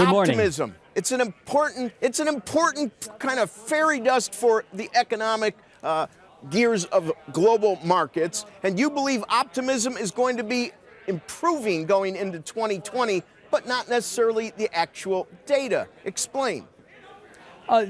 Good morning. Optimism. It's an important kind of fairy dust for the economic gears of global markets. And you believe optimism is going to be improving going into 2020, but not necessarily the actual data. Explain. A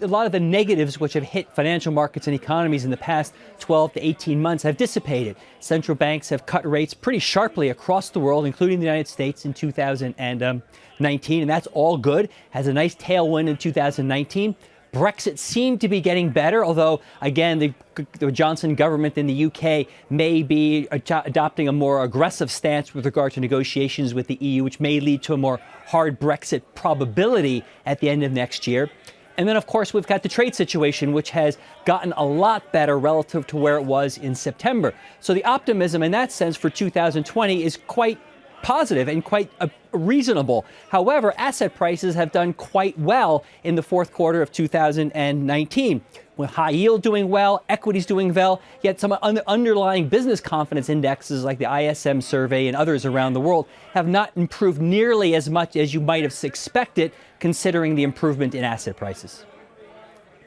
lot of the negatives which have hit financial markets and economies in the past 12 to 18 months have dissipated. Central banks have cut rates pretty sharply across the world, including the United States in 2019, and that's all good. Has a nice tailwind in 2019. Brexit seemed to be getting better, although, again, the Johnson government in the UK may be adopting a more aggressive stance with regard to negotiations with the EU, which may lead to a more hard Brexit probability at the end of next year. And then, of course, we've got the trade situation, which has gotten a lot better relative to where it was in September. So the optimism in that sense for 2020 is quite positive and quite reasonable. However, asset prices have done quite well in the fourth quarter of 2019. With high yield doing well, equities doing well, yet some underlying business confidence indexes like the ISM survey and others around the world have not improved nearly as much as you might have expected, considering the improvement in asset prices.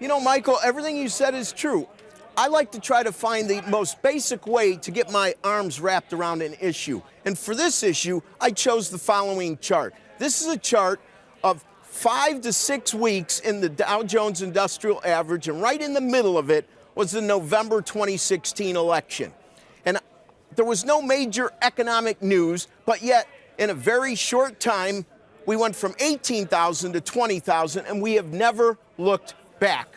You know, Michael, everything you said is true. I like to try to find the most basic way to get my arms wrapped around an issue. And for this issue, I chose the following chart. This is a chart of 5 to 6 weeks in the Dow Jones Industrial Average, and right in the middle of it was the November 2016 election. And there was no major economic news, but yet in a very short time, we went from 18,000 to 20,000, and we have never looked back.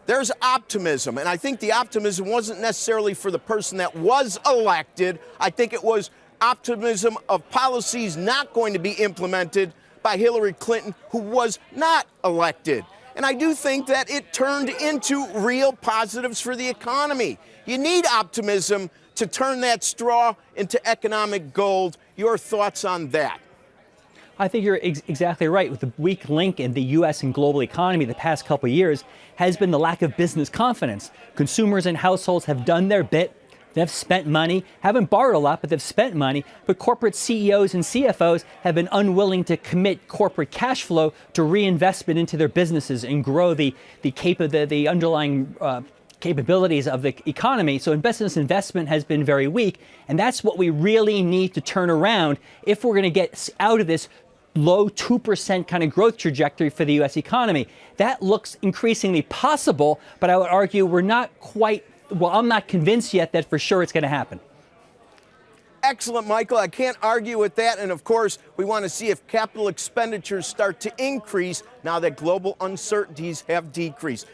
There's optimism, and I think the optimism wasn't necessarily for the person that was elected. I think it was optimism of policies not going to be implemented by Hillary Clinton, who was not elected. And I do think that it turned into real positives for the economy. You need optimism to turn that straw into economic gold. Your thoughts on that? I think you're exactly right. With the weak link in the U.S. and global economy the past couple of years has been the lack of business confidence. Consumers and households have done their bit. They've spent money, haven't borrowed a lot, but they've spent money. But corporate CEOs and CFOs have been unwilling to commit corporate cash flow to reinvestment into their businesses and grow the underlying capabilities of the economy. So business investment has been very weak. And that's what we really need to turn around if we're going to get out of this low 2% kind of growth trajectory for the U.S. economy. That looks increasingly possible, but I would argue we're not quite, well, I'm not convinced yet that for sure it's going to happen. Excellent, Michael. I can't argue with that. And of course, we want to see if capital expenditures start to increase now that global uncertainties have decreased.